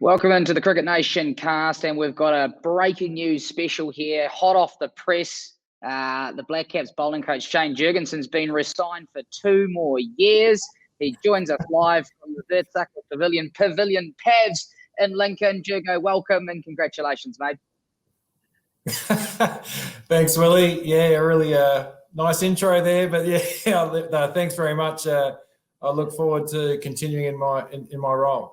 Welcome into the Cricket Nation cast, and we've got a breaking news special here, hot off the press. The BLACKCAPS bowling coach Shane Jurgensen's been re-signed for 2 more years. He joins us live from the Virtual Pavilion Pavs in Lincoln. Jurgo, welcome and congratulations, mate. Thanks, Willie. Yeah, really nice intro there, but yeah, thanks very much. I look forward to continuing in my role.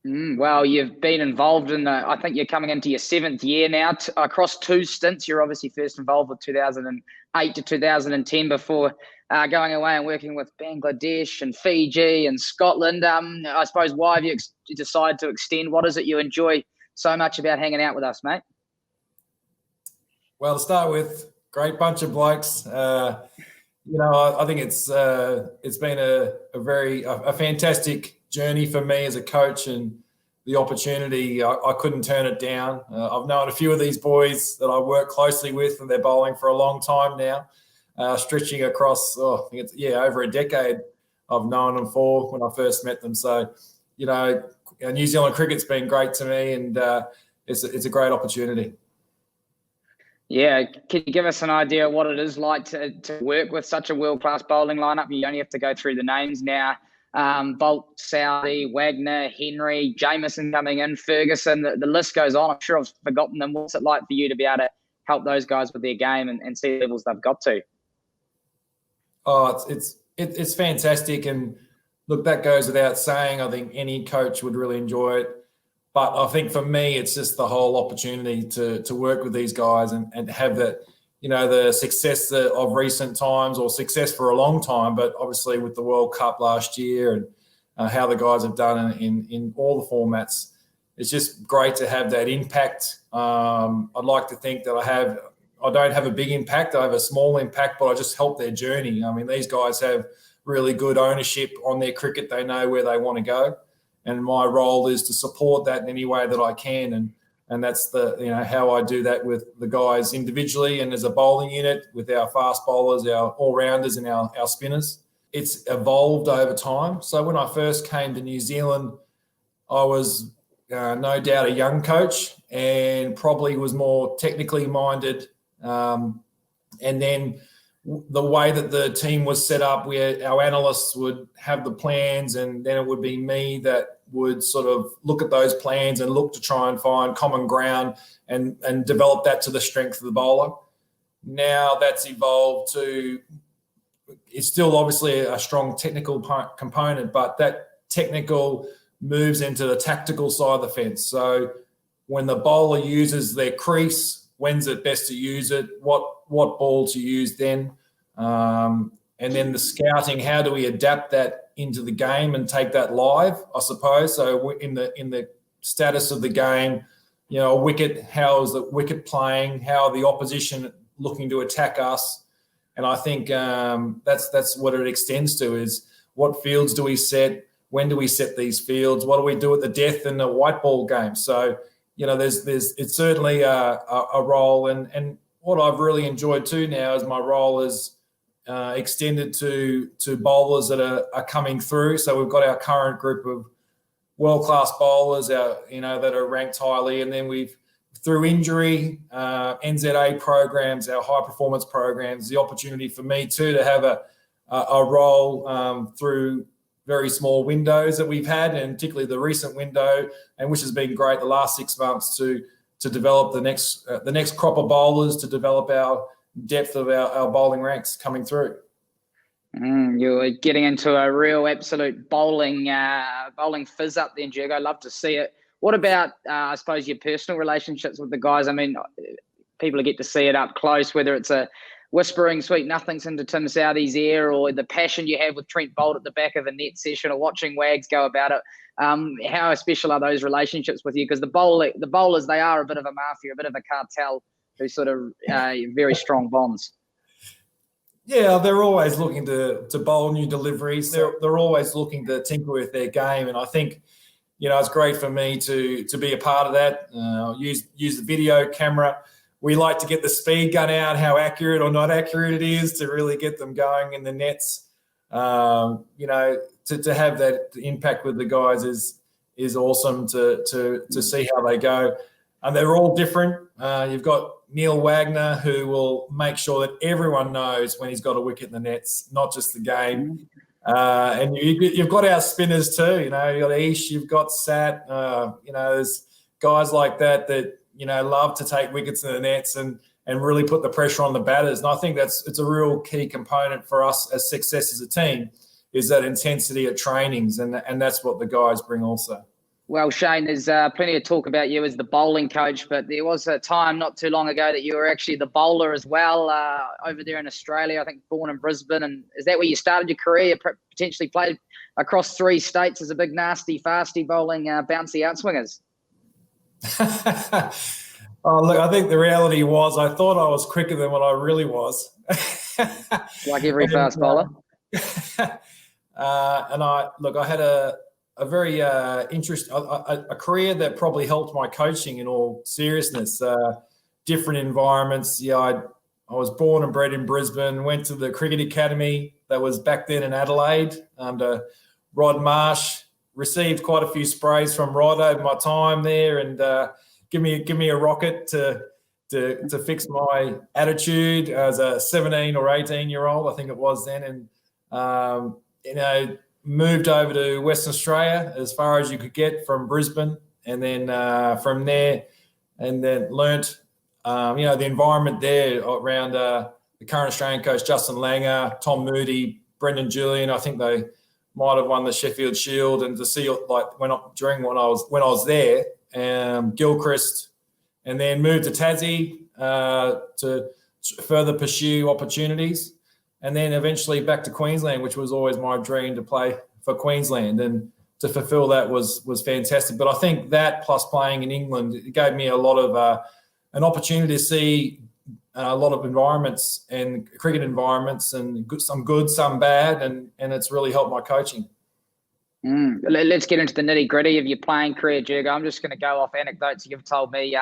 Well, you've been involved in I think you're coming into your 7th year now across 2 stints. You're obviously first involved with 2008 to 2010 before going away and working with Bangladesh and Fiji and Scotland. I suppose, why have you decided to extend? What is it you enjoy so much about hanging out with us, mate? Well, to start with, great bunch of blokes. I think it's been a fantastic journey for me as a coach, and the opportunity, I couldn't turn it down. I've known a few of these boys that I work closely with, and they're bowling for a long time now, stretching across, over a decade. I've known them for when I first met them. So, New Zealand cricket's been great to me, and it's a great opportunity. Yeah, can you give us an idea of what it is like to work with such a world-class bowling lineup? You only have to go through the names now. Bolt, Southey, Wagner, Henry, Jameson coming in, Ferguson, the list goes on. I'm sure I've forgotten them. What's it like for you to be able to help those guys with their game and see the levels they've got to? Oh, it's fantastic. And look, that goes without saying. I think any coach would really enjoy it. But I think for me, it's just the whole opportunity to work with these guys and have that, the success of recent times, or success for a long time, but obviously with the World Cup last year and how the guys have done in all the formats. It's just great to have that impact. I'd like to think that I don't have a big impact. I have a small impact, but I just help their journey. I mean, these guys have really good ownership on their cricket. They know where they want to go. And my role is to support that in any way that I can. And that's how I do that with the guys individually and as a bowling unit with our fast bowlers, our all-rounders and our spinners. It's evolved over time. So when I first came to New Zealand, I was no doubt a young coach and probably was more technically minded. And then the way that the team was set up, where our analysts would have the plans, and then it would be me that would sort of look at those plans and look to try and find common ground and develop that to the strength of the bowler. Now that's evolved to, it's still obviously a strong technical component, but that technical moves into the tactical side of the fence. So when the bowler uses their crease, when's it best to use it? What ball to use then? And then the scouting, how do we adapt that into the game and take that live, I suppose. So in the status of the game, a wicket, how is the wicket playing? How are the opposition looking to attack us? And I think that's what it extends to, is what fields do we set? When do we set these fields? What do we do at the death and the white ball game? So, it's certainly a role. And what I've really enjoyed too now is my role is extended to bowlers that are coming through. So we've got our current group of world-class bowlers, that are ranked highly, and then we've, through injury, NZA programs, our high-performance programs, the opportunity for me too to have a role through very small windows that we've had, and particularly the recent window, and which has been great the last 6 months to develop the next crop of bowlers, to develop our depth of our bowling ranks coming through. You're getting into a real absolute bowling fizz up then, Jurgo. Love to see it. What about, I suppose, your personal relationships with the guys? I mean, people get to see it up close, whether it's a whispering sweet nothings into Tim Southey's ear, or the passion you have with Trent Boult at the back of a net session, or watching Wags go about it. How special are those relationships with you? Because the bowlers, they are a bit of a mafia, a bit of a cartel, who sort of very strong bonds. Yeah, they're always looking to bowl new deliveries. They're always looking to tinker with their game, and I think it's great for me to be a part of that. Use the video camera. We like to get the speed gun out, how accurate or not accurate it is, to really get them going in the nets. To have that impact with the guys is is awesome to see how they go. And they're all different. You've got Neil Wagner, who will make sure that everyone knows when he's got a wicket in the nets, not just the game. And you've got our spinners too. You've got Ish, you've got Sat. There's guys like that love to take wickets in the nets and really put the pressure on the batters. And I think it's a real key component for us as success as a team, is that intensity at trainings, and that's what the guys bring also. Well, Shane, there's plenty of talk about you as the bowling coach, but there was a time not too long ago that you were actually the bowler as well over there in Australia, I think born in Brisbane. And is that where you started your career, potentially played across 3 states as a big, nasty, fasty bowling bouncy outswingers? Oh, look, I think the reality was I thought I was quicker than what I really was. Like every fast bowler. I had a very a career that probably helped my coaching in all seriousness. Different environments. Yeah, I was born and bred in Brisbane, went to the cricket academy that was back then in Adelaide under Rod Marsh, received quite a few sprays from Rod over my time there, and give me a rocket to fix my attitude as a 17 or 18-year-old, I think it was then. And, moved over to Western Australia as far as you could get from Brisbane, and then from there, and then learnt, the environment there around the current Australian coach, Justin Langer, Tom Moody, Brendan Julian. I think they might have won the Sheffield Shield, and to see when I was there, Gilchrist, and then moved to Tassie to further pursue opportunities. And then eventually back to Queensland, which was always my dream to play for Queensland, and to fulfil that was fantastic. But I think that plus playing in England, it gave me a lot of an opportunity to see a lot of environments and cricket environments, and some good, some bad, and it's really helped my coaching. Let's get into the nitty gritty of your playing career, Jurgo. I'm just going to go off anecdotes you've told me.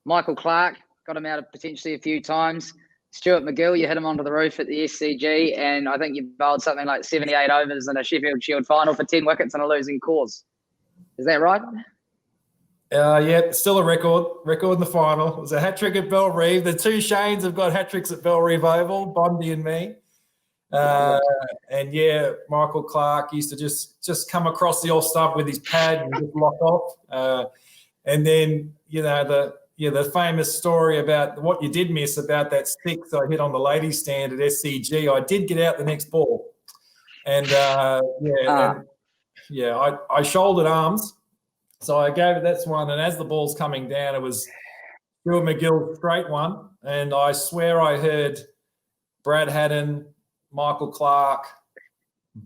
Michael Clarke, got him out of potentially a few times. Stuart McGill, you hit him onto the roof at the SCG, and I think you bowled something like 78 overs in a Sheffield Shield final for 10 wickets on a losing course. Is that right? Yeah, still a record in the final. It was a hat-trick at Bellerive. The 2 Shanes have got hat-tricks at Bellerive Oval, Bondi and me. And yeah, Michael Clarke used to just come across the off-stump with his pad and just lock off. And then, the famous story about what you did miss about that 6 I hit on the ladies' stand at SCG. I did get out the next ball, and I shouldered arms, so I gave it that one. And as the ball's coming down, it was Stuart McGill's straight one, and I swear I heard Brad Haddon, Michael Clarke,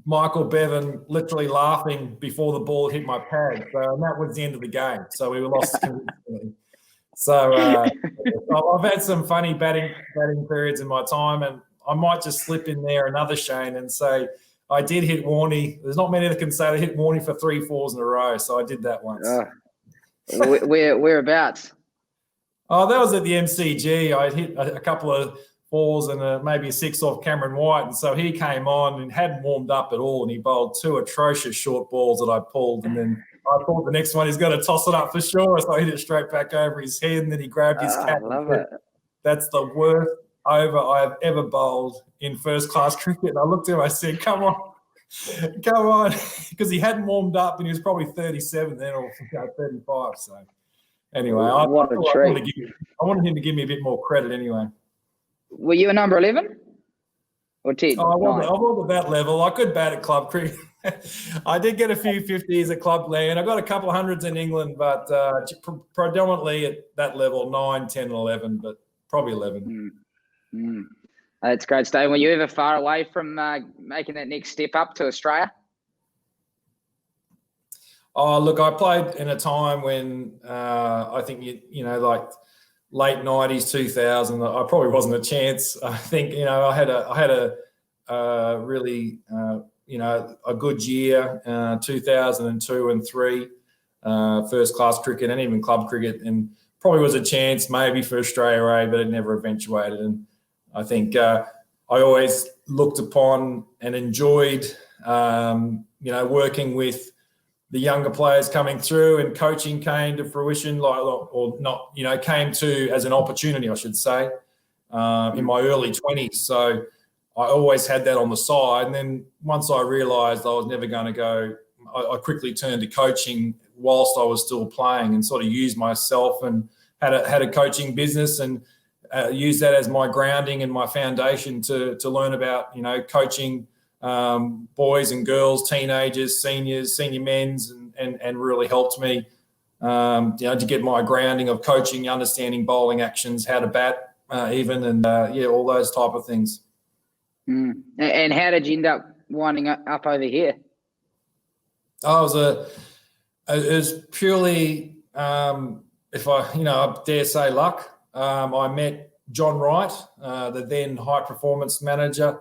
Michael Bevan literally laughing before the ball hit my pad. So that was the end of the game. So we were lost convincingly. So I've had some funny batting periods in my time, and I might just slip in there another Shane and say I did hit Warney. There's not many that can say they hit Warney for 3 fours in a row, so I did that once. Whereabouts? Oh, that was at the MCG. I hit a couple of 4s and maybe a 6 off Cameron White, and so he came on and hadn't warmed up at all, and he bowled 2 atrocious short balls that I pulled, and then I thought the next one he's going to toss it up for sure, so I hit it straight back over his head, and then he grabbed his cap. I love it. That's the worst over I've ever bowled in first-class cricket. And I looked at him, I said, come on, because he hadn't warmed up, and he was probably 37 then, or 35. So anyway, I wanted him to give me a bit more credit anyway. Were you a number 11 or 10? I wasn't at that level. I could bat at club cricket. I did get a few 50s at clubland. I got a couple of hundreds in England, but predominantly at that level, 9, 10, and 11, but probably 11. That's great, Steve. Were you ever far away from making that next step up to Australia? Oh, look, I played in a time when I think, like late 90s, 2000, I probably wasn't a chance. I think, I had a really a good year, 2002 and 3, first-class cricket and even club cricket, and probably was a chance maybe for Australia A, but it never eventuated. And I think I always looked upon and enjoyed, working with the younger players coming through, and coaching came to fruition, or not, came to as an opportunity, I should say, in my early 20s. So I always had that on the side. And then once I realised I was never going to go, I quickly turned to coaching whilst I was still playing, and sort of used myself and had a coaching business, and used that as my grounding and my foundation to learn about, coaching boys and girls, teenagers, seniors, senior men's, and really helped me, to get my grounding of coaching, understanding bowling actions, how to bat even, and all those type of things. And how did you end up winding up over here? It was purely, if I dare say, luck. I met John Wright, the then high performance manager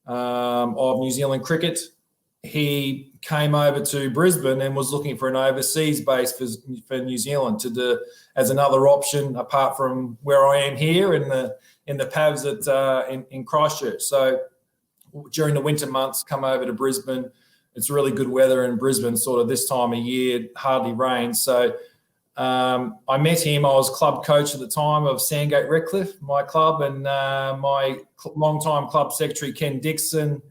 of New Zealand cricket. He came over to Brisbane and was looking for an overseas base for New Zealand to do as another option apart from where I am here in the Pavs in Christchurch. So during the winter months, come over to Brisbane. It's really good weather in Brisbane, sort of this time of year, hardly rains. So I met him. I was club coach at the time of Sandgate Redcliffe, my club, and my long-time club secretary, Ken Dixon,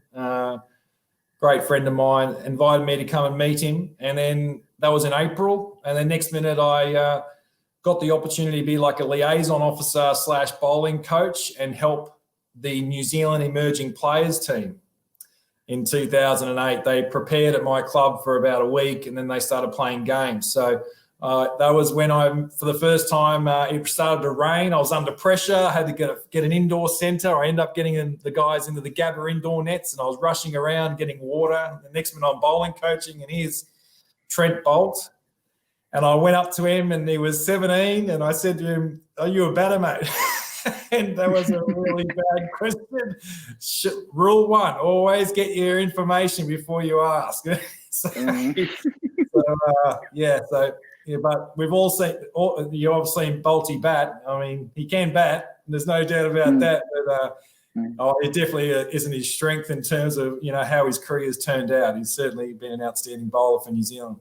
great friend of mine, invited me to come and meet him. And then that was in April. And then next minute I got the opportunity to be like a liaison officer / bowling coach and help the New Zealand emerging players team. In 2008, they prepared at my club for about a week, and then they started playing games. So that was when for the first time, it started to rain. I was under pressure. I had to get an indoor centre. I ended up getting the guys into the Gabba indoor nets, and I was rushing around getting water. The next minute I'm bowling coaching, and here's Trent Bolt. And I went up to him, and he was 17, and I said to him, "Are you a batter, mate?" And that was a really bad question. Rule 1, always get your information before you ask. But we've all seen, you've all seen Bolty bat. I mean, he can bat, and there's no doubt about that. But it definitely isn't his strength in terms of, how his career has turned out. He's certainly been an outstanding bowler for New Zealand.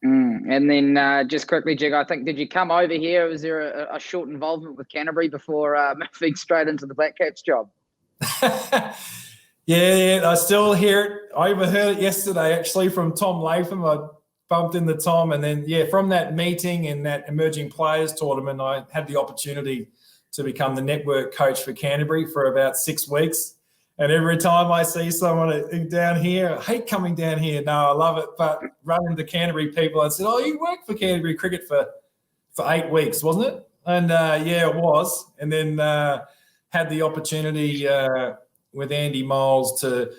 And then just quickly, Jig, I think, did you come over here? Was there a short involvement with Canterbury before moving straight into the BLACKCAPS job? Yeah, I still hear it. I overheard it yesterday, actually, from Tom Latham. I bumped into Tom, and then, from that meeting and that emerging players tournament, I had the opportunity to become the network coach for Canterbury for about 6 weeks. And every time I see someone down here, I hate coming down here. No, I love it. But running to Canterbury people, I said, "Oh, you worked for Canterbury Cricket for 8 weeks, wasn't it?" And it was. And then had the opportunity with Andy Moles to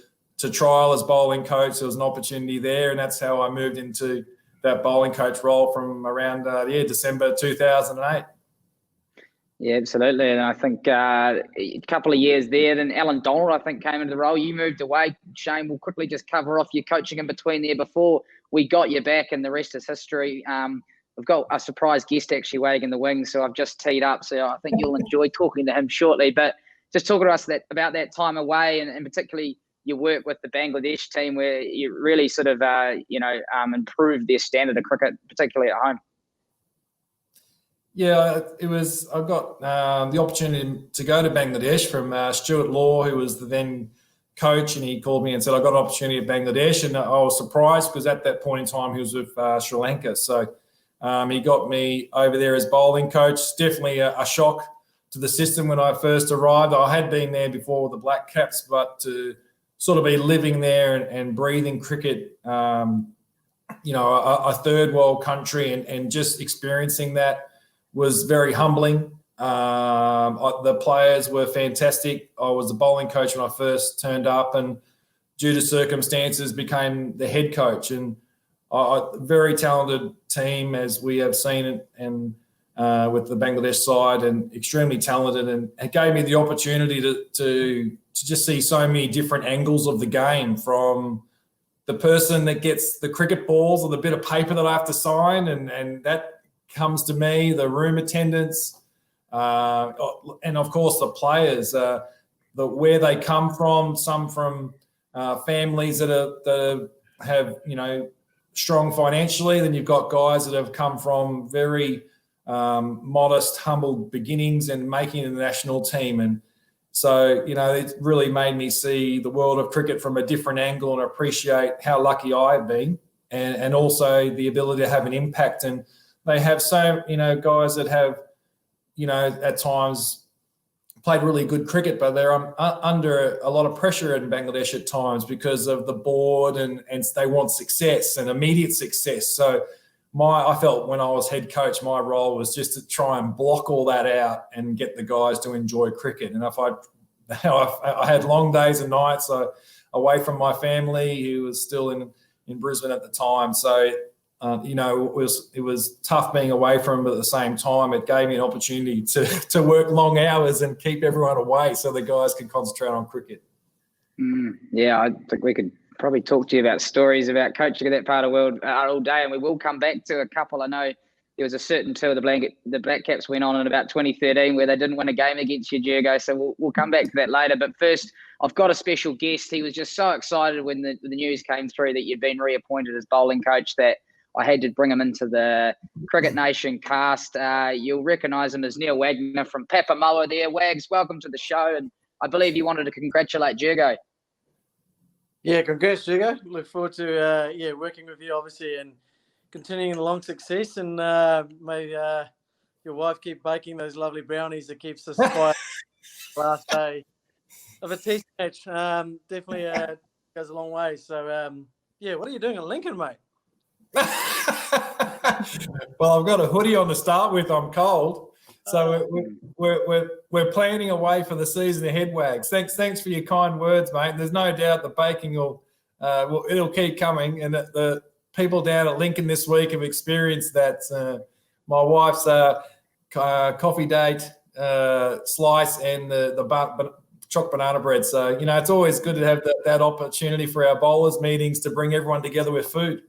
trial as bowling coach. There was an opportunity there, and that's how I moved into that bowling coach role from around December 2008. Yeah, absolutely. And I think a couple of years there, then Alan Donald, I think, came into the role. You moved away. Shane, we'll quickly just cover off your coaching in between there before we got you back, and the rest is history. We've got a surprise guest actually waiting in the wings, so I've just teed up. So I think you'll enjoy talking to him shortly. But just talking to us about that time away, and particularly your work with the Bangladesh team, where you really sort of, improved their standard of cricket, particularly at home. Yeah, it was. I got the opportunity to go to Bangladesh from Stuart Law, who was the then coach, and he called me and said, "I got an opportunity at Bangladesh," and I was surprised because at that point in time he was with Sri Lanka. So he got me over there as bowling coach. Definitely a shock to the system when I first arrived. I had been there before with the BLACKCAPS, but to sort of be living there and breathing cricket, a third world country, and just experiencing that was very humbling. The players were fantastic. I was the bowling coach when I first turned up, and due to circumstances became the head coach. And a very talented team, as we have seen it, and with the Bangladesh side, and extremely talented, and it gave me the opportunity to just see so many different angles of the game, from the person that gets the cricket balls or the bit of paper that I have to sign, and that comes to me, the room attendants, and of course the players, where they come from. Some from families that have strong financially. Then you've got guys that have come from very modest, humble beginnings and making the national team. And so, it really made me see the world of cricket from a different angle and appreciate how lucky I've been, and also the ability to have an impact. And they have guys that have, at times played really good cricket, but they're under a lot of pressure in Bangladesh at times because of the board, and they want success and immediate success. So I felt when I was head coach, my role was just to try and block all that out and get the guys to enjoy cricket. And if I had long days and nights away from my family, who was still in Brisbane at the time. So, it was tough being away from him, but at the same time, it gave me an opportunity to work long hours and keep everyone away so the guys could concentrate on cricket. Yeah, I think we could probably talk to you about stories about coaching in that part of the world all day, and we will come back to a couple. I know there was a certain tour the BLACKCAPS went on in about 2013 where they didn't win a game against you, Jurgo, so we'll come back to that later. But first, I've got a special guest. He was just so excited when the news came through that you'd been reappointed as bowling coach that I had to bring him into the Cricket Nation cast. You'll recognise him as Neil Wagner from Papamoa there. Wags, welcome to the show, and I believe you wanted to congratulate Jurgo. Yeah, congrats, Jurgo. Look forward to working with you, obviously, and continuing the long success. And may your wife keep baking those lovely brownies that keeps us quiet last day of a test match. Definitely goes a long way. So, what are you doing in Lincoln, mate? Well, I've got a hoodie on to start with. I'm cold. So we're planning away for the season ahead, Wags. Thanks for your kind words, mate. There's no doubt the baking it'll keep coming, and the people down at Lincoln this week have experienced that. My wife's coffee date slice and the chopped banana bread. So it's always good to have that opportunity for our bowlers meetings to bring everyone together with food.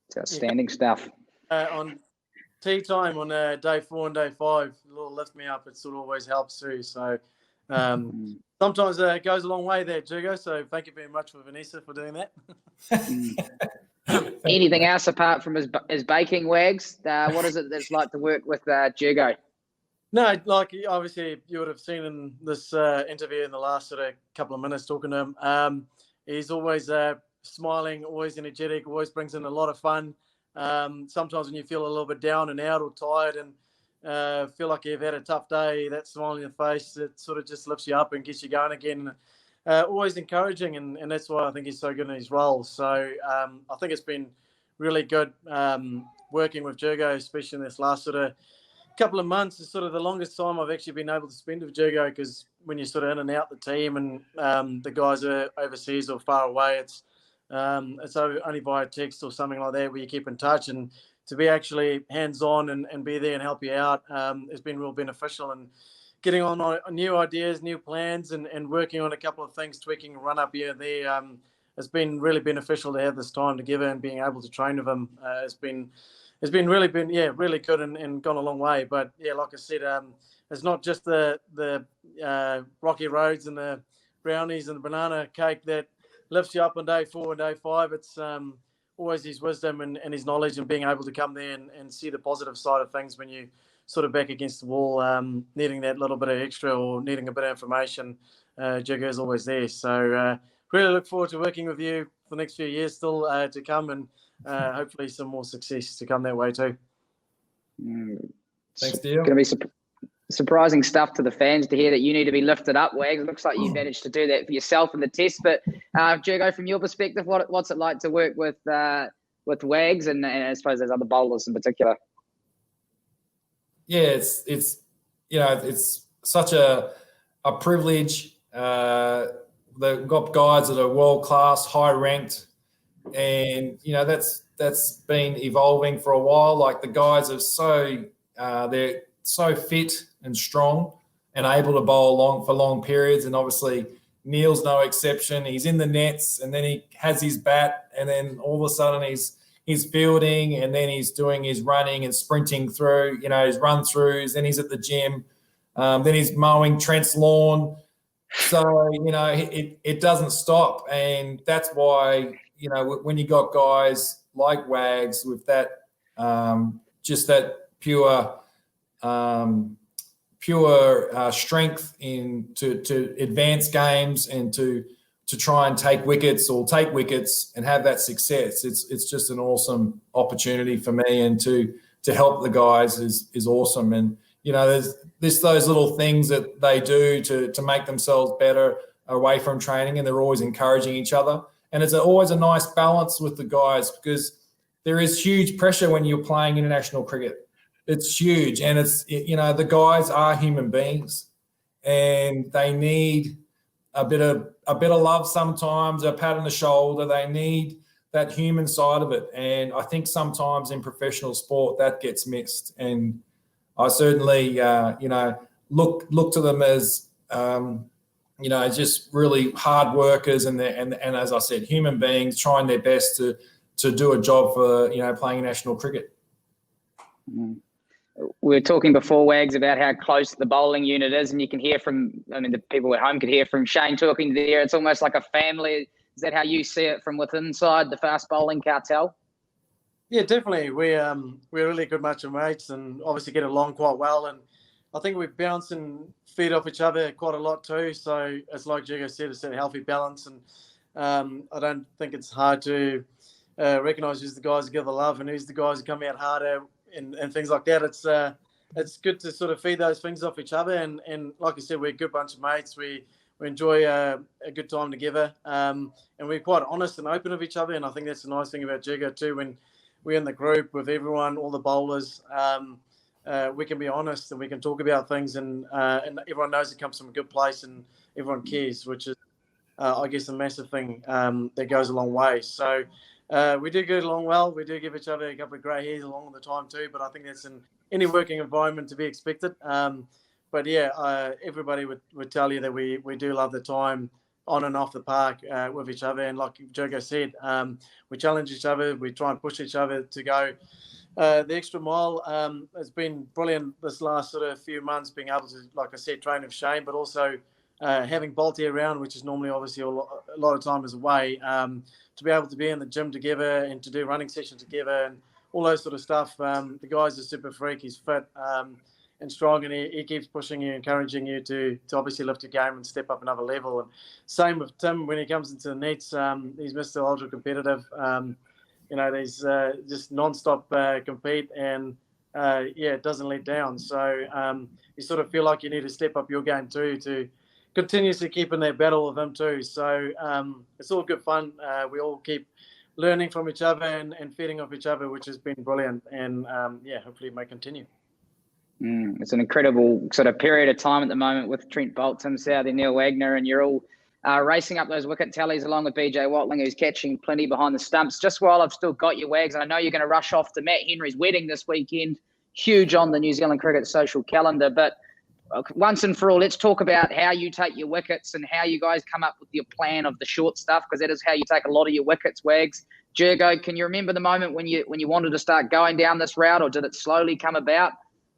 It's outstanding stuff. On tea time on day 4 and day 5, a little lift me up. It sort of always helps too. So sometimes it goes a long way there, Jurgo. So thank you very much for Vanessa for doing that. Anything else apart from his baking, Wags? What is it that's like to work with Jurgo? No, like obviously you would have seen in this interview in the last sort of couple of minutes talking to him. He's always smiling, always energetic, always brings in a lot of fun. Sometimes when you feel a little bit down and out or tired and feel like you've had a tough day, that smile on your face, it sort of just lifts you up and gets you going again. Always encouraging, and that's why I think he's so good in his role. So I think it's been really good working with Jurgo, especially in this last sort of couple of months. Is sort of the longest time I've actually been able to spend with Jurgo, because when you're sort of in and out the team and the guys are overseas or far away, it's only via text or something like that where you keep in touch, and to be actually hands-on and be there and help you out has been real beneficial, and getting on new ideas, new plans, and working on a couple of things, tweaking run up here and there. It's been really beneficial to have this time together, and being able to train with him has been really good and gone a long way. But yeah, like I said, it's not just the rocky roads and the brownies and the banana cake that lifts you up on day 4 and day 5. It's always his wisdom and his knowledge, and being able to come there and see the positive side of things when you sort of back against the wall, needing that little bit of extra or needing a bit of information. Jurgo is always there. So really look forward to working with you for the next few years still to come, and hopefully some more success to come that way too. Thanks, Neil. Going to be surprising stuff to the fans to hear that you need to be lifted up, Wags. It looks like you managed to do that for yourself in the test. But Jurgo, from your perspective, what's it like to work with Wags and I suppose there's other bowlers in particular? Yeah, it's such a privilege. They've got guys that are world class, high ranked, and that's been evolving for a while. Like the guys are they're so fit and strong and able to bowl for long periods. And obviously Neil's no exception. He's in the nets, and then he has his bat, and then all of a sudden he's fielding, and then he's doing his running and sprinting through, his run throughs. Then he's at the gym. Then he's mowing Trent's lawn. So, it doesn't stop. And that's why, you know, when you got guys like Wags with that, just that pure strength to advance games and to try and take wickets and have that success. It's just an awesome opportunity for me, and to help the guys is awesome. And you know, there's those little things that they do to make themselves better away from training, and they're always encouraging each other. And it's always a nice balance with the guys, because there is huge pressure when you're playing international cricket. It's huge, and you know, the guys are human beings, and they need a bit of love sometimes, a pat on the shoulder. They need that human side of it, and I think sometimes in professional sport that gets missed. And I certainly, you know, look to them as, you know, just really hard workers, and as I said, human beings trying their best to do a job for, you know, playing national cricket. Mm. We were talking before, Wags, about how close the bowling unit is, and you can hear from, I mean, the people at home could hear from Shane talking there. It's almost like a family. Is that how you see it from within inside the fast bowling cartel? Yeah, definitely. We're really good match of mates, and obviously get along quite well. And I think we bounce and feed off each other quite a lot too. So it's like Jurgo said, it's a healthy balance, and I don't think it's hard to recognise who's the guys who give the love and who's the guys who come out harder and things like that. It's good to sort of feed those things off each other, and like I said, we're a good bunch of mates. We enjoy a good time together, and we're quite honest and open with each other. And I think that's the nice thing about Jurgo too. When we're in the group with everyone, all the bowlers, we can be honest and we can talk about things, and everyone knows it comes from a good place, and everyone cares, which is, I guess, a massive thing that goes a long way. So we do get along well. We do give each other a couple of grey hairs along the time too, but I think that's in any working environment to be expected. But yeah, everybody would tell you that we do love the time on and off the park with each other. And like Jurgo said, we challenge each other. We try and push each other to go the extra mile. It's been brilliant this last sort of few months, being able to, like I said, train with Shane, but also having Balti around, which is normally obviously a lot of time is away, to be able to be in the gym together and to do running sessions together and all those sort of stuff. The guy's a super freak. He's fit and strong, and he keeps pushing you, encouraging you to obviously lift your game and step up another level. And same with Tim when he comes into the nets. He's Mr. Ultra competitive. You know, he's just non-stop compete, and yeah, doesn't let down. So you sort of feel like you need to step up your game too, to continuously keep in that battle with him too. So it's all good fun. We all keep learning from each other and feeding off each other, which has been brilliant. And yeah, hopefully it may continue. It's an incredible sort of period of time at the moment with Trent Boult, Tim Southey, Neil Wagner, and you're all racing up those wicket tallies along with BJ Watling, who's catching plenty behind the stumps. Just while I've still got you, Wags, and I know you're going to rush off to Matt Henry's wedding this weekend, huge on the New Zealand cricket social calendar, but once and for all, let's talk about how you take your wickets and how you guys come up with your plan of the short stuff, because that is how you take a lot of your wickets, Wags. Jurgo, can you remember the moment when you wanted to start going down this route, or did it slowly come about?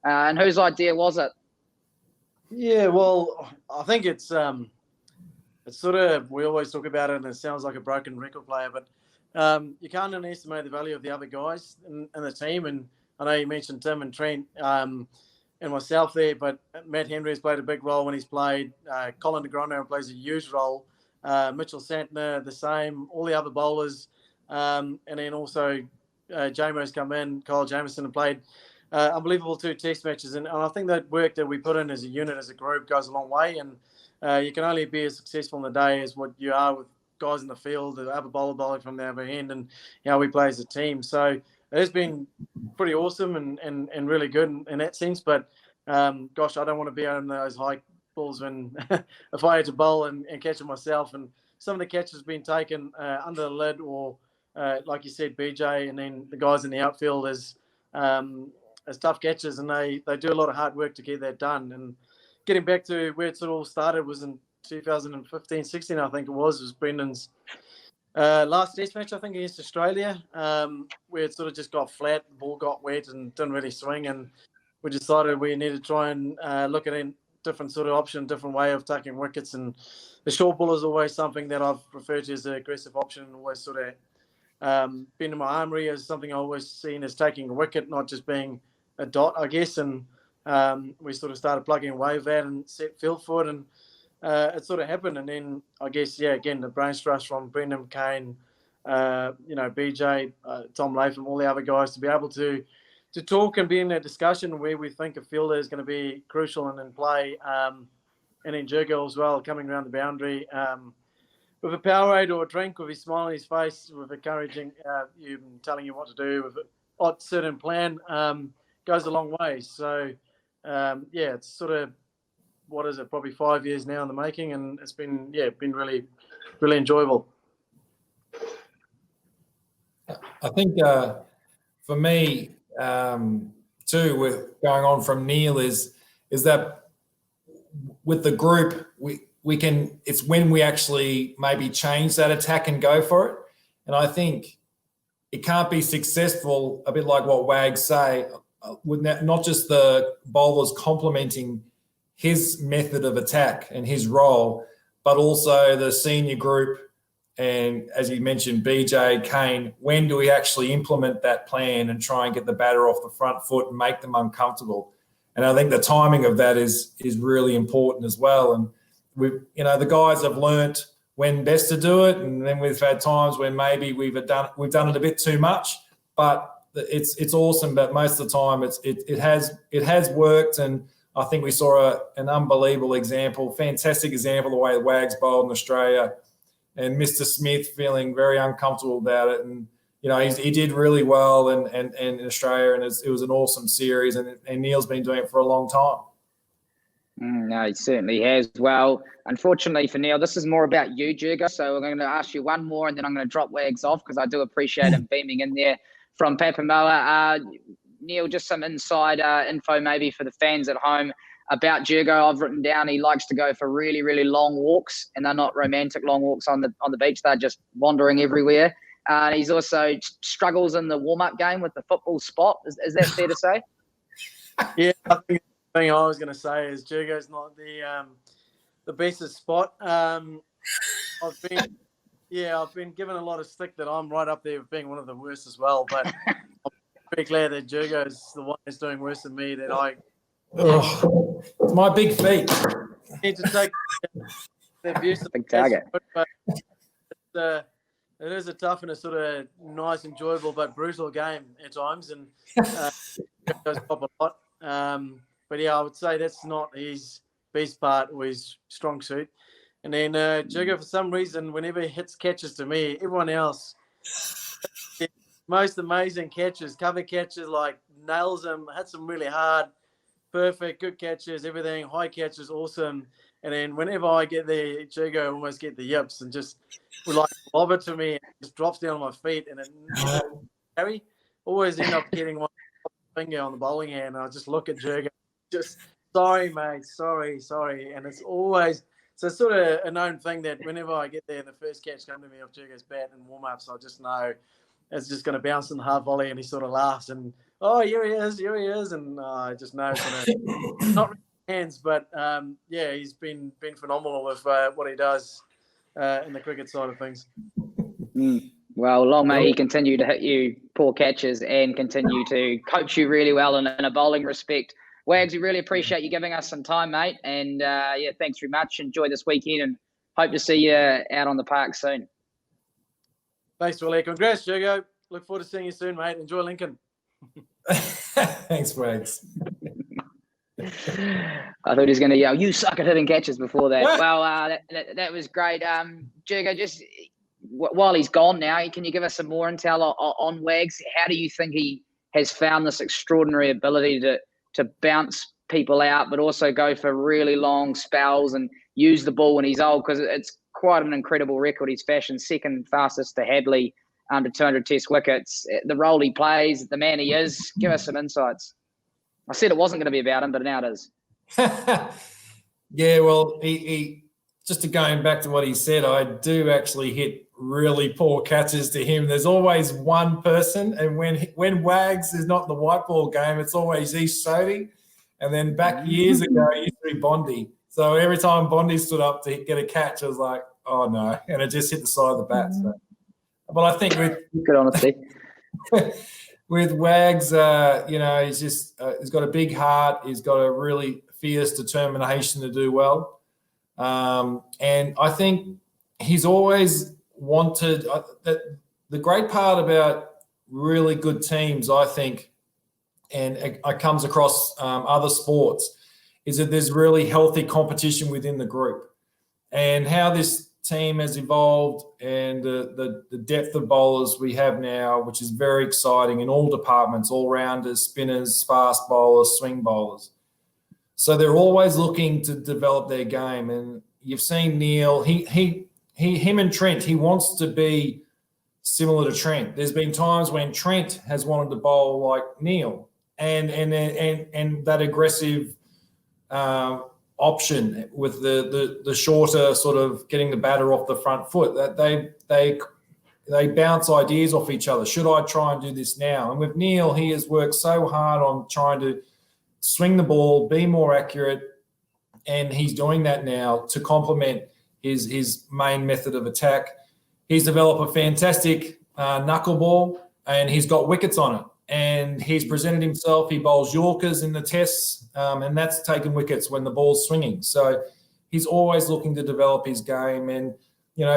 And whose idea was it? Yeah, well, I think it's sort of, we always talk about it and it sounds like a broken record player, but you can't underestimate the value of the other guys in the team. And I know you mentioned Tim and Trent and myself there, but Matt Henry has played a big role when he's played. Colin de Grandhomme plays a huge role. Mitchell Santner, the same. All the other bowlers. And then also Jamo's come in, Kyle Jamieson, and played unbelievable 2 test matches. And I think that work that we put in as a unit, as a group, goes a long way. And you can only be as successful in the day as what you are with guys in the field, the other bowling from the other end, and how we play as a team. So it has been pretty awesome and really good in that sense. But, gosh, I don't want to be on those high balls when if I had to bowl and catch it myself. And some of the catches have been taken under the lid, or, like you said, BJ, and then the guys in the outfield as tough catches, and they do a lot of hard work to get that done. And getting back to where it sort of all started was in 2015-16, I think it was Brendan's last test match, I think, against Australia, where it sort of just got flat, the ball got wet and didn't really swing, and we decided we needed to try and look at a different sort of option, different way of taking wickets. And the short ball is always something that I've referred to as an aggressive option, and always sort of Been in my armoury is something I always seen as taking a wicket, not just being a dot, I guess. And we sort of started plugging away with that and set field for it, and it sort of happened. And then I guess, again, the brains trust from Brendan, Kane, BJ, Tom Latham, all the other guys to be able to talk and be in a discussion where we think a fielder is going to be crucial and in play. And then Jurgo as well, coming around the boundary with a Powerade or a drink, with his smile on his face, with encouraging you and telling you what to do, with a certain plan, goes a long way. So, it's sort of, what is it, probably 5 years now in the making, and it's been really, really enjoyable. I think for me, too, with going on from Neil is that with the group, we can, it's when we actually maybe change that attack and go for it. And I think it can't be successful, a bit like what Wags say, with not just the bowlers complementing his method of attack and his role, but also the senior group. And as you mentioned, BJ, Kane, when do we actually implement that plan and try and get the batter off the front foot and make them uncomfortable? And I think the timing of that is really important as well. And the guys have learnt when best to do it, and then we've had times when maybe we've done it a bit too much. But it's awesome. But most of the time, it has worked, and I think we saw an unbelievable example, fantastic example, the way the Wags bowled in Australia. And Mr. Smith feeling very uncomfortable about it, and he did really well and in Australia, and it was an awesome series. And Neil's been doing it for a long time. No, he certainly has. Well, unfortunately for Neil, this is more about you, Jurgo. So we're going to ask you one more, and then I'm going to drop Wags off because I do appreciate him beaming in there from Papamoa. Neil, just some inside info maybe for the fans at home about Jurgo. I've written down he likes to go for really, really long walks, and they're not romantic long walks on the beach. They're just wandering everywhere. He's also struggles in the warm-up game with the football spot. Is that fair to say? Yeah, I think the thing I was going to say is Jurgo's not the best at spot. I've been given a lot of stick that I'm right up there with being one of the worst as well. But I'm pretty glad that Jurgo's the one that's doing worse than me. That I. Oh, it's my big feet. Need to take the abuse of big target. But it is a tough and a sort of nice, enjoyable but brutal game at times, and it goes pop a lot. But I would say that's not his best part or his strong suit. And then Jurgo, for some reason, whenever he hits catches to me, everyone else, most amazing catches, cover catches, like nails them, hits them really hard. Perfect, good catches, everything, high catches, awesome. And then whenever I get there, Jurgo almost get the yips and just would like lob it to me and just drops down on my feet. And then Harry always end up getting one finger on the bowling hand. And I just look at Jurgo, just sorry, mate, sorry. And it's always, so it's sort of a known thing that whenever I get there and the first catch comes to me off Jurgo's bat and warm-ups, I just know it's just going to bounce in the half volley, and he sort of laughs and, oh, here he is. And I just know it's going to not really hands, but he's been phenomenal with what he does in the cricket side of things. Well, long may he continue to hit you poor catches and continue to coach you really well in a bowling respect. Wags, we really appreciate you giving us some time, mate. And thanks very much. Enjoy this weekend and hope to see you out on the park soon. Thanks, Willie. Congrats, Jurgo. Look forward to seeing you soon, mate. Enjoy Lincoln. Thanks, Wags. I thought he was going to yell, "You suck at hitting catches" before that. Well, that was great. Jurgo, just while he's gone now, can you give us some more intel on Wags? How do you think he has found this extraordinary ability to bounce people out, but also go for really long spells and use the ball when he's old? Because it's quite an incredible record he's fashioned, second fastest to Hadley under 200 test wickets. The role he plays, the man he is. Give us some insights. I said it wasn't going to be about him, but now it is. Yeah, well, he just to going back to what he said, I do actually hit really poor catches to him. There's always one person, and when Wags is not in the white ball game, it's always East Sodhi. And then back years ago, it used to be Bondi. So every time Bondi stood up to get a catch, I was like, oh no, and it just hit the side of the bat. So, But I think good honesty. with Wags, he's got a big heart. He's got a really fierce determination to do well. And I think he's always wanted that. The great part about really good teams, I think, and it comes across other sports, is that there's really healthy competition within the group. And how this team has evolved and the depth of bowlers we have now, which is very exciting in all departments, all-rounders, spinners, fast bowlers, swing bowlers. So they're always looking to develop their game. And you've seen Neil, him and Trent, he wants to be similar to Trent. There's been times when Trent has wanted to bowl like Neil, and that aggressive option with the shorter sort of getting the batter off the front foot. That they bounce ideas off each other. Should I try and do this now? And with Neil, he has worked so hard on trying to swing the ball, be more accurate, and he's doing that now to complement his main method of attack. He's developed a fantastic knuckleball, and he's got wickets on it. And he's presented himself. He bowls Yorkers in the tests, and that's taken wickets when the ball's swinging. So he's always looking to develop his game. And,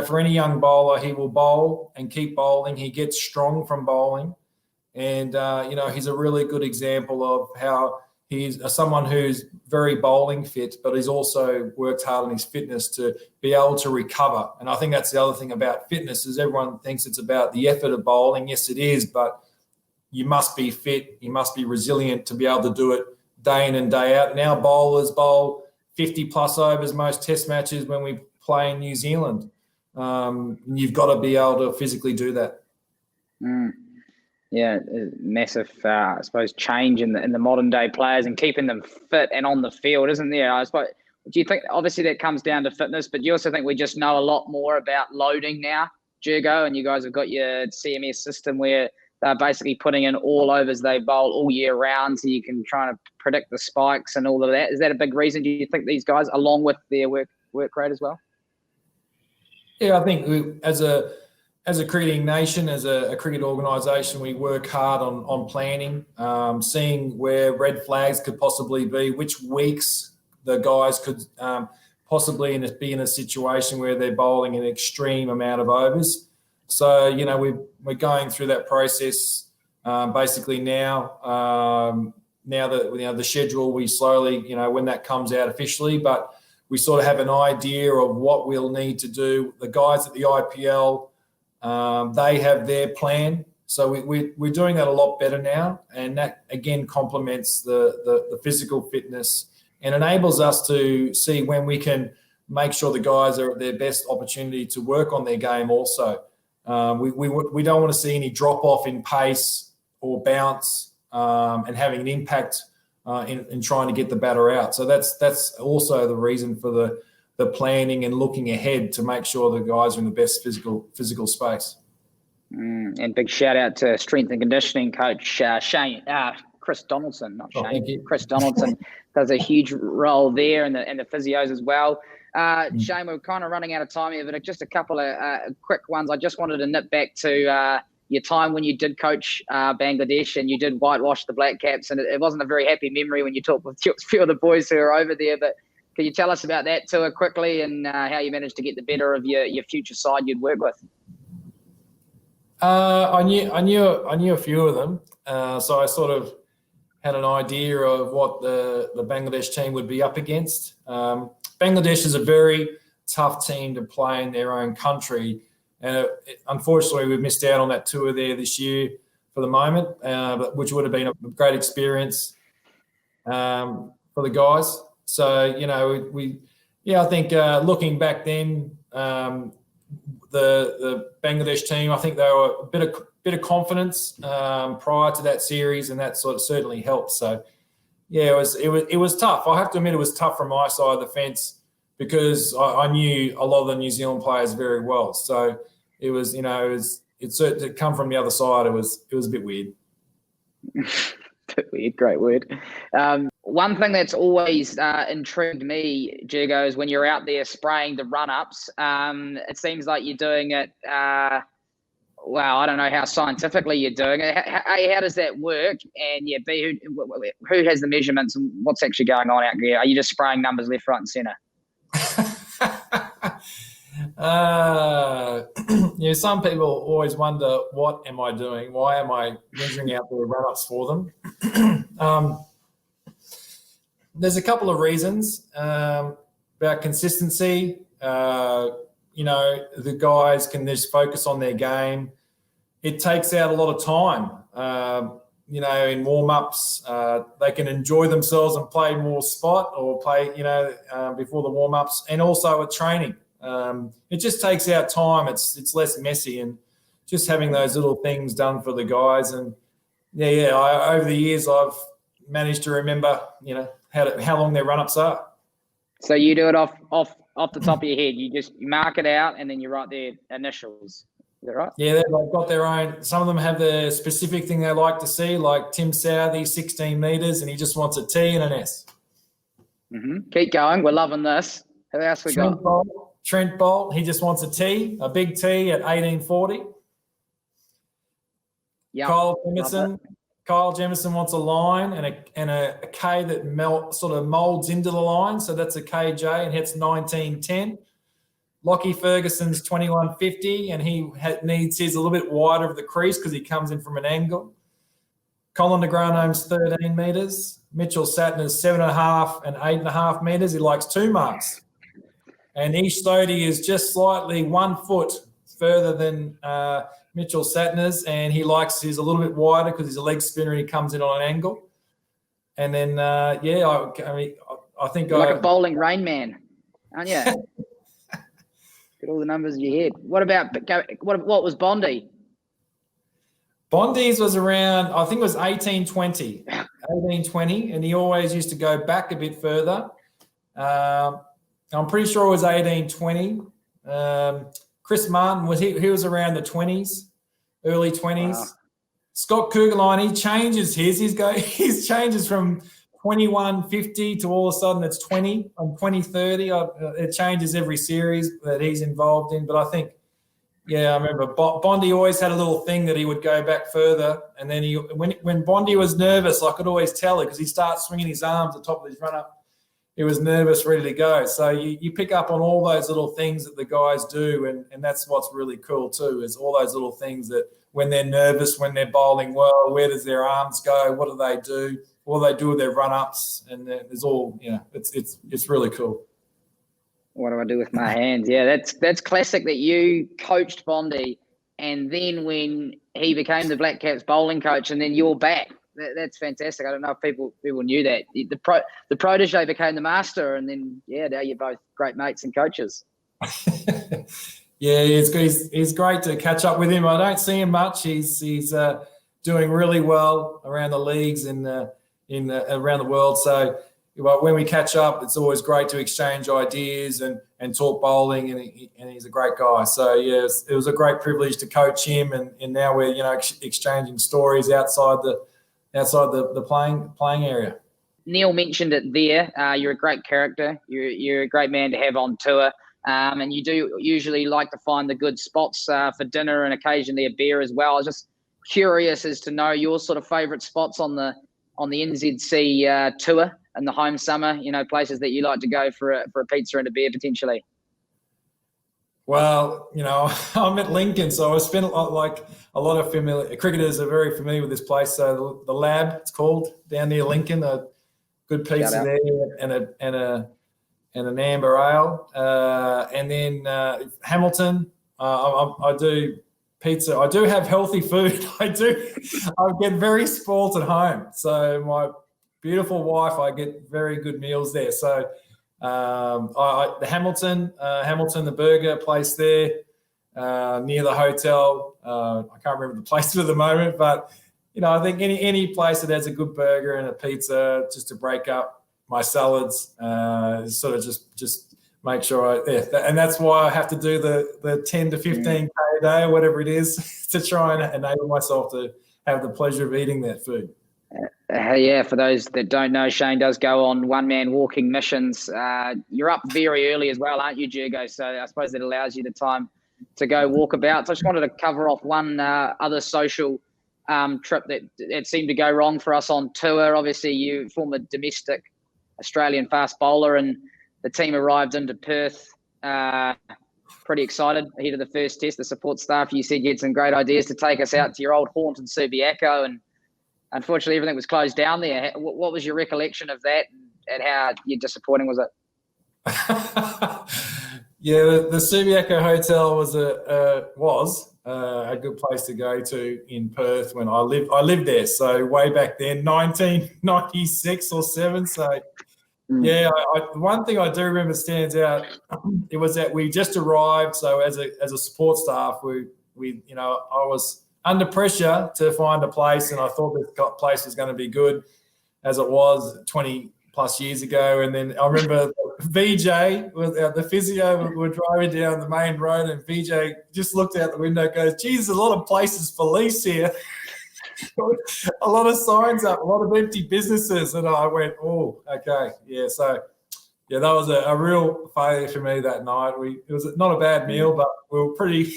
for any young bowler, he will bowl and keep bowling. He gets strong from bowling. And, he's a really good example of how he's someone who's very bowling fit, but he's also worked hard on his fitness to be able to recover. And I think that's the other thing about fitness is everyone thinks it's about the effort of bowling. Yes, it is, but you must be fit. You must be resilient to be able to do it day in and day out. Now bowlers bowl 50-plus overs most test matches when we play in New Zealand. You've got to be able to physically do that. Yeah, massive, I suppose, change in the modern day players and keeping them fit and on the field, isn't there? I suppose. Do you think, obviously that comes down to fitness, but do you also think we just know a lot more about loading now, Jurgo, and you guys have got your CMS system where they're basically putting in all overs they bowl all year round, so you can try to predict the spikes and all of that. Is that a big reason, do you think, these guys, along with their work rate as well? Yeah, I think as a cricketing nation, as a cricket organisation, we work hard on planning, seeing where red flags could possibly be, which weeks the guys could possibly be in a situation where they're bowling an extreme amount of overs. So, we're going through that process basically now. Now that the schedule, we slowly, when that comes out officially, but we sort of have an idea of what we'll need to do. The guys at the IPL, they have their plan. So we're doing that a lot better now. And that, again, complements the physical fitness and enables us to see when we can make sure the guys are at their best opportunity to work on their game also. We don't want to see any drop-off in pace or bounce and having an impact in trying to get the batter out. So that's also the reason for the planning and looking ahead to make sure the guys are in the best physical space. And big shout out to strength and conditioning coach Chris Donaldson, not Shane. Chris Donaldson does a huge role there, and the physios as well. Shane, we're kind of running out of time here, but just a couple of quick ones. I just wanted to nip back to your time when you did coach Bangladesh and you did whitewash the BLACKCAPS, and it wasn't a very happy memory when you talked with a few of the boys who are over there, but can you tell us about that tour quickly and how you managed to get the better of your future side you'd work with? I knew a few of them, so I sort of had an idea of what the Bangladesh team would be up against. Bangladesh is a very tough team to play in their own country, and unfortunately we've missed out on that tour there this year for the moment, but which would have been a great experience for the guys. So, I think looking back then, the Bangladesh team, I think they were a bit of confidence prior to that series, and that sort of certainly helped. So, yeah, it was tough. I have to admit, it was tough from my side of the fence because I knew a lot of the New Zealand players very well. So it was, it's to come from the other side. It was a bit weird. Weird, great word. One thing that's always intrigued me, Jurgo, is when you're out there spraying the run-ups, it seems like you're doing it Well, I don't know how scientifically you're doing it. How does that work? And yeah, B, who has the measurements and what's actually going on out there? Are you just spraying numbers left, right, and centre? Some people always wonder, what am I doing? Why am I measuring out the run-ups for them? There's a couple of reasons about consistency. The guys can just focus on their game. It takes out a lot of time. In warm-ups, they can enjoy themselves and play more spot or play, before the warm-ups, and also with training. It just takes out time. It's less messy, and just having those little things done for the guys. And over the years, I've managed to remember, how long their run-ups are. So you do it off the top of your head. You mark it out and then you write their initials. Is that right? Yeah, they've got their own. Some of them have the specific thing they like to see, like Tim Southey, 16 metres, and he just wants a T and an S. Mm-hmm. Keep going. We're loving this. Who else we got? Trent Bolt, he just wants a T, a big T at 1840. Yeah. Kyle Jemison wants a line and a K that sort of molds into the line. So that's a KJ and hits 1910. Lockie Ferguson's 2150, and he needs his a little bit wider of the crease because he comes in from an angle. Colin de Granome's 13 metres. Mitchell Satner's 7.5 and 8.5 metres. He likes 2 marks. And Ish Sodhi is just slightly 1 foot further than Mitchell Satner's, and he likes his a little bit wider because he's a leg spinner and he comes in on an angle. And then, I think you're like a bowling Rain Man, aren't you? Get all the numbers in your head. What was Bondi? Bondi's was around, I think it was 1820, and he always used to go back a bit further. I'm pretty sure it was 1820. Chris Martin, he was around the 20s, early 20s. Wow. Scott Kugelheim, he changes his. He changes from 2150 to all of a sudden it's 20 on 2030. It changes every series that he's involved in. But I think, I remember Bondi always had a little thing that he would go back further. And then when Bondi was nervous, I could always tell it because he starts swinging his arms at the top of his run-up. He was nervous, ready to go. So you pick up on all those little things that the guys do, and that's what's really cool too, is all those little things that when they're nervous, when they're bowling well, where does their arms go? What do they do? What do they do with their run-ups? And there's all, it's really cool. What do I do with my hands? Yeah, that's classic that you coached Bondi, and then when he became the Black Caps bowling coach, and then you're back. That's fantastic. I don't know if people knew that. The protege became the master, and then now you're both great mates and coaches. He's great to catch up with him. I don't see him much. He's doing really well around the leagues and around the world. So when we catch up, it's always great to exchange ideas and talk bowling, and he's a great guy. So it was a great privilege to coach him, and now we're exchanging stories outside the playing area. Neil mentioned it there. You're a great character. You're a great man to have on tour. And you do usually like to find the good spots for dinner and occasionally a beer as well. I was just curious as to know your sort of favourite spots on the NZC tour and the home summer, places that you like to go for a pizza and a beer potentially. Well, I'm at Lincoln, so I spent a lot of cricketers are very familiar with this place. So the Lab, it's called, down near Lincoln, a good pizza there and an amber ale. And then Hamilton, I do pizza. I do have healthy food. I get very spoilt at home. So my beautiful wife, I get very good meals there. So the Hamilton, the burger place there near the hotel. I can't remember the place at the moment, but I think any place that has a good burger and a pizza, just to break up my salads, sort of just make sure and that's why I have to do the 10 to 15K a day or whatever it is to try and enable myself to have the pleasure of eating that food. For those that don't know, Shane does go on one-man walking missions. You're up very early as well, aren't you, Jurgo? So I suppose that allows you the time to go walkabouts. I just wanted to cover off one other social trip that seemed to go wrong for us on tour. Obviously, you former domestic Australian fast bowler, and the team arrived into Perth pretty excited ahead of the first test. The support staff, you said you had some great ideas to take us out to your old haunt in Subiaco, and unfortunately everything was closed down there. What was your recollection of that, and how disappointing was it? Yeah, the Subiaco Hotel was a good place to go to in Perth when I lived there. So way back then, 1996 or 7. So yeah, one thing I do remember stands out. It was that we just arrived. So as a support staff, we I was under pressure to find a place, and I thought this place was going to be good, as it was 20 plus years ago. And then I remember VJ, the physio, we were driving down the main road, and VJ just looked out the window and goes, geez, there's a lot of places for lease here. A lot of signs up, a lot of empty businesses. And I went, oh, okay. Yeah, so, yeah, that was a real failure for me that night. It was not a bad meal, but we were pretty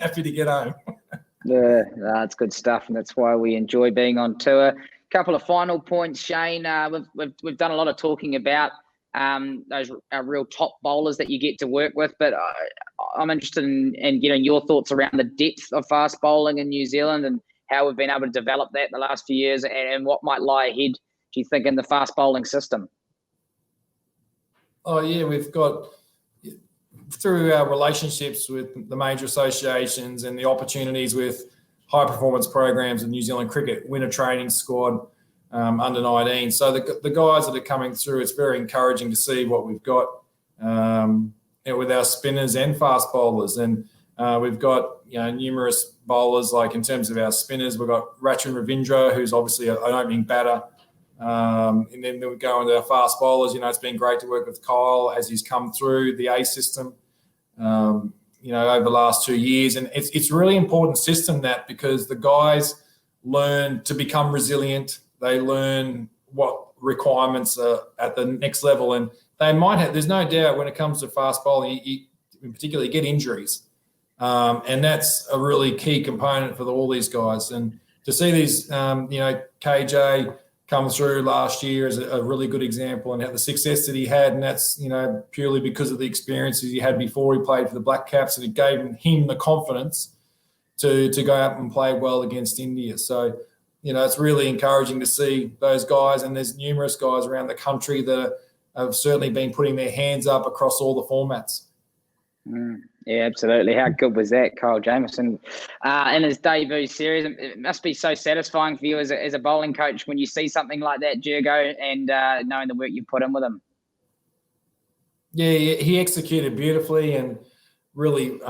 happy to get home. Yeah, that's good stuff, and that's why we enjoy being on tour. Couple of final points, Shane. We've done a lot of talking about those real top bowlers that you get to work with, but I'm interested in getting your thoughts around the depth of fast bowling in New Zealand and how we've been able to develop that the last few years, and what might lie ahead, do you think, in the fast bowling system? Oh yeah, we've got, through our relationships with the major associations and the opportunities with high performance programs in New Zealand cricket, winter training squad, under 19. So the guys that are coming through, it's very encouraging to see what we've got with our spinners and fast bowlers. And we've got numerous bowlers, like in terms of our spinners, we've got Rachin Ravindra, who's obviously an opening batter. And then we go into our fast bowlers. It's been great to work with Kyle as he's come through the A system, over the last 2 years. And it's a really important system, that, because the guys learn to become resilient. They learn what requirements are at the next level. And they might have, there's no doubt when it comes to fast bowling, you in particular, you get injuries. And that's a really key component for all these guys. And to see these, KJ come through last year is a really good example, and the success that he had, and that's purely because of the experiences he had before he played for the BLACKCAPS, and it gave him the confidence to go out and play well against India. So it's really encouraging to see those guys, and there's numerous guys around the country that have certainly been putting their hands up across all the formats. Yeah, absolutely. How good was that, Kyle Jamieson, in his debut series? It must be so satisfying for you as a bowling coach when you see something like that, Jurgo, and knowing the work you put in with him. Yeah, he executed beautifully, and really,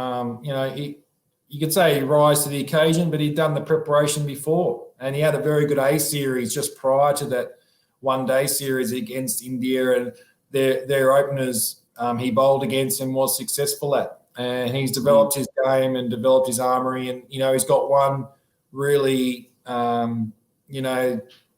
you could say he rise to the occasion, but he'd done the preparation before, and he had a very good A series just prior to that one-day series against India, and their openers he bowled against and was successful at. And he's developed his game and developed his armoury, and he's got one really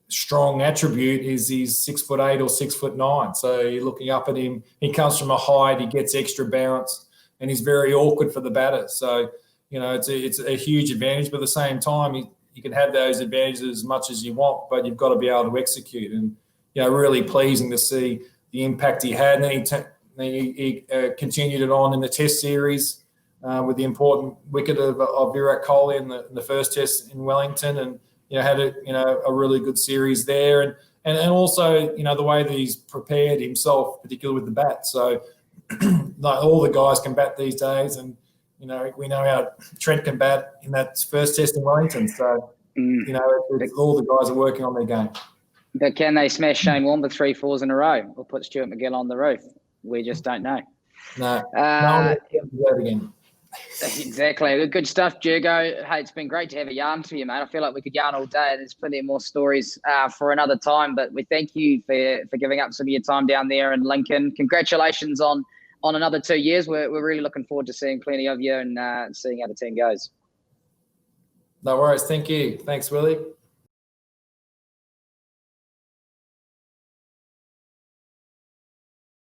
strong attribute is he's 6'8" or 6'9". So you're looking up at him. He comes from a height. He gets extra bounce, and he's very awkward for the batter. So it's a huge advantage. But at the same time, you can have those advantages as much as you want, but you've got to be able to execute. And really pleasing to see the impact he had. And then he continued it on in the Test series with the important wicket of Virat Kohli in the first Test in Wellington, and had a really good series there, and also the way that he's prepared himself, particularly with the bat. So like all the guys can bat these days, and we know how Trent can bat in that first Test in Wellington. So all the guys are working on their game. But can they smash Shane Warne with 3 4s in a row, or put Stuart McGill on the roof? We just don't know. No one can do that again. Exactly. Good stuff, Jurgo. Hey, it's been great to have a yarn to you, mate. I feel like we could yarn all day. There's plenty more stories for another time, but we thank you for giving up some of your time down there in Lincoln. Congratulations on another 2 years. We're really looking forward to seeing plenty of you and seeing how the team goes. No worries. Thank you. Thanks, Willie.